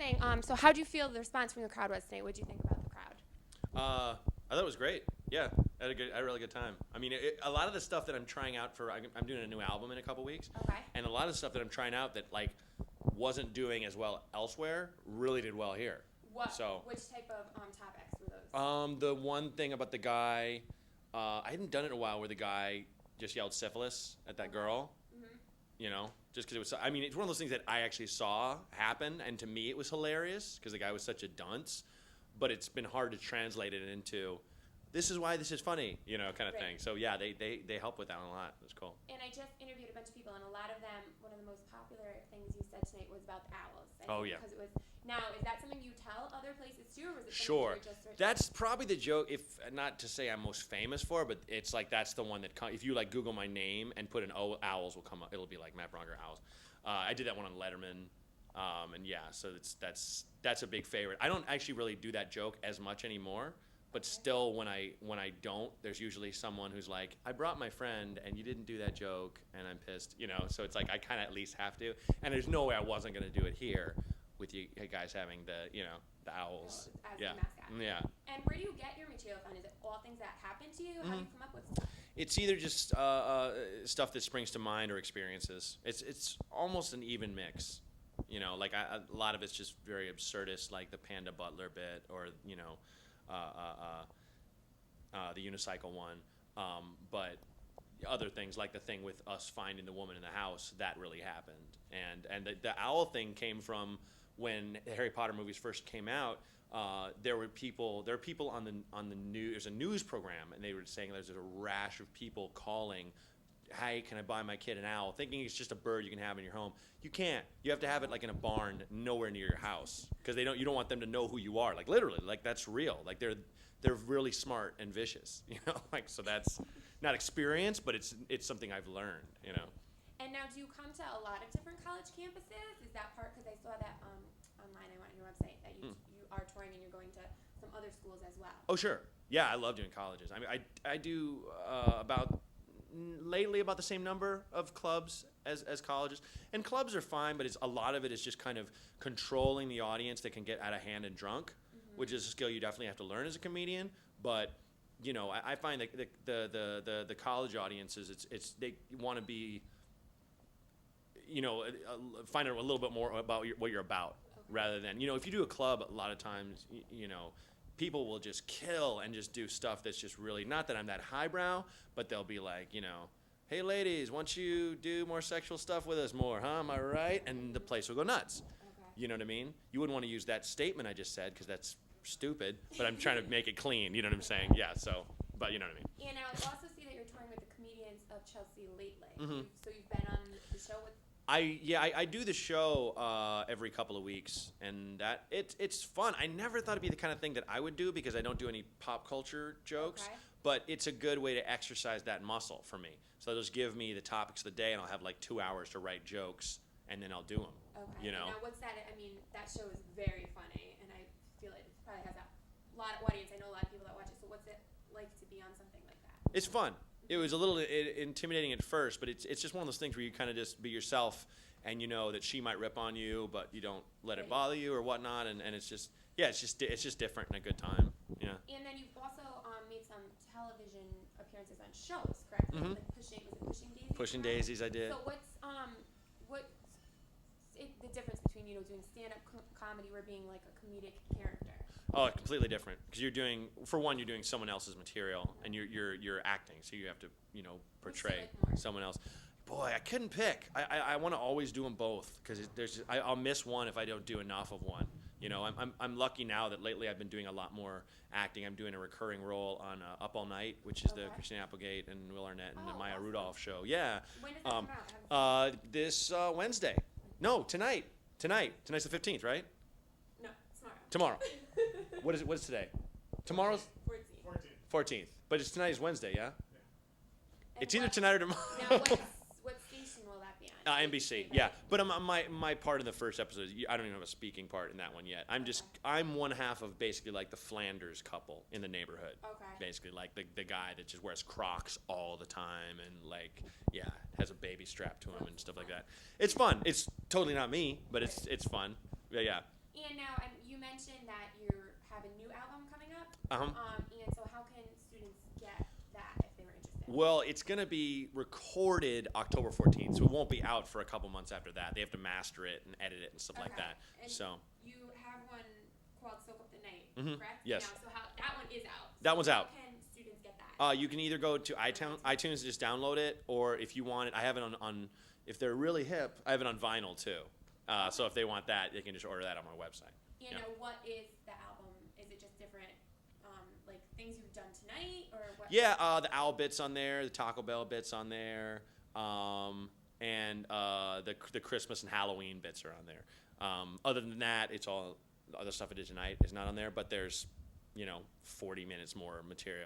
thing. So how do you feel the response from the crowd was today? What do you think about the crowd? I thought it was great. Yeah, I had a really good time. I mean, a lot of the stuff that I'm trying out I'm doing a new album in a couple weeks. Okay. And a lot of the stuff that I'm trying out that like wasn't doing as well elsewhere really did well here. Which type of topics were those? The one thing about the guy, I hadn't done it in a while, where the guy just yelled syphilis at that girl. Mm-hmm. You know, just because it was. I mean, it's one of those things that I actually saw happen, and to me, it was hilarious because the guy was such a dunce. But it's been hard to translate it into, this is why this is funny, you know, kind of thing. So yeah, they help with that a lot. It was cool. And I just interviewed a bunch of people, and a lot of them, one of the most popular things you said tonight was about the owls. Yeah. Because it was. Now, is that something you tell other places too, or was it something Sure. you were just That's probably the joke. If not to say I'm most famous for, but it's like that's the one that if you like Google my name and put in owls will come up. It'll be like Matt Braunger owls. I did that one on Letterman. And yeah, so that's a big favorite. I don't actually really do that joke as much anymore, but still when I don't, there's usually someone who's like, I brought my friend and you didn't do that joke and I'm pissed, you know. So it's like I kind of at least have to. And there's no way I wasn't going to do it here with you guys having the owls. As yeah. the mascot. Yeah. And where do you get your material from? Is it all things that happen to you? How do you come up with stuff? It's either just stuff that springs to mind or experiences. It's almost an even mix. You know, like a lot of it's just very absurdist, like the Panda Butler bit, or the unicycle one. But other things, like the thing with us finding the woman in the house, that really happened. And the owl thing came from when the Harry Potter movies first came out. There were people on the news. There's a news program, and they were saying there's a rash of people calling, hey, can I buy my kid an owl? Thinking it's just a bird you can have in your home. You can't. You have to have it like in a barn nowhere near your house, because you don't want them to know who you are. Like literally, like that's real. Like they're really smart and vicious, you know. Like so that's not experience, but it's something I've learned, you know. And now, do you come to a lot of different college campuses? Is that part, because I saw that online, I went on your website, that you are touring and you're going to some other schools as well. Oh sure, yeah, I love doing colleges. I mean, I do about the same number of clubs as colleges, and clubs are fine, but a lot of it is just kind of controlling the audience that can get out of hand and drunk, which is a skill you definitely have to learn as a comedian. But you know, I find that the college audiences, they want to be, you know, find out a little bit more about what you're about, rather than, you know, if you do a club, a lot of times, you know, people will just kill and just do stuff that's just really, not that I'm that highbrow, but they'll be like, you know, hey ladies, once you do more sexual stuff with us more, huh? Am I right? And the place will go nuts. Okay. You know what I mean? You wouldn't want to use that statement I just said, because that's stupid, but I'm trying to make it clean. You know what I'm saying? Yeah, so, but you know what I mean. And I also see that you're touring with the comedians of Chelsea lately. Mm-hmm. So you've been on the show with... I do the show every couple of weeks, and that it's fun. I never thought it'd be the kind of thing that I would do, because I don't do any pop culture jokes. Okay. But it's a good way to exercise that muscle for me. So they'll just give me the topics of the day, and I'll have like 2 hours to write jokes, and then I'll do them. Okay. You know. Now, what's that? I mean, that show is very funny, and I feel like it probably has a lot of audience. I know a lot of people that watch it. So what's it like to be on something like that? It's fun. It was a little intimidating at first, but it's just one of those things where you kind of just be yourself, and you know that she might rip on you, but you don't let it bother you or whatnot, and it's just it's just different and a good time. Yeah. And then you've also made some television appearances on shows, correct? Mm-hmm. Like Pushing Daisies? Pushing Daisies, I did. So what's the difference between, you know, doing stand-up comedy or being like a comedic character? Oh, completely different. Because you're doing someone else's material, and you're acting, so you have to, you know, portray someone else. Boy, I couldn't pick. I want to always do them both, because I'll miss one if I don't do enough of one. You know, I'm lucky now that lately I've been doing a lot more acting. I'm doing a recurring role on Up All Night, which is the Christine Applegate and Will Arnett and the Maya Rudolph show. Yeah. When does that come out? This Wednesday. No, tonight. Tonight's the 15th, right? No, tomorrow. What is today? Tomorrow's 14th. But tonight is Wednesday, yeah? It's either tonight or tomorrow. Now, what station will that be on? NBC, yeah. But my part in the first episode, I don't even have a speaking part in that one yet. I'm one half of basically like the Flanders couple in the neighborhood. Okay. Basically like the guy that just wears Crocs all the time and like, yeah, has a baby strapped to him and stuff like that. It's fun. It's totally not me, but it's fun. Yeah. And now, you mentioned that you have a new album coming up. And so how can students get that if they were interested? Well, it's going to be recorded October 14th, so it won't be out for a couple months after that. They have to master it and edit it and stuff like that. And So you have one called Soak Up the Night, correct? Yes. Now, so that one is out. That one's out. How can students get that? You can either go to iTunes and just download it, or if you want it, I have it on if they're really hip, I have it on vinyl too. So if they want that, they can just order that on my website. You know, what is the album? Is it just different, like things you've done tonight, or what? Yeah, the Owl bits on there, the Taco Bell bits on there, and the Christmas and Halloween bits are on there. Other than that, it's all the other stuff I did tonight is not on there, but there's 40 minutes more material.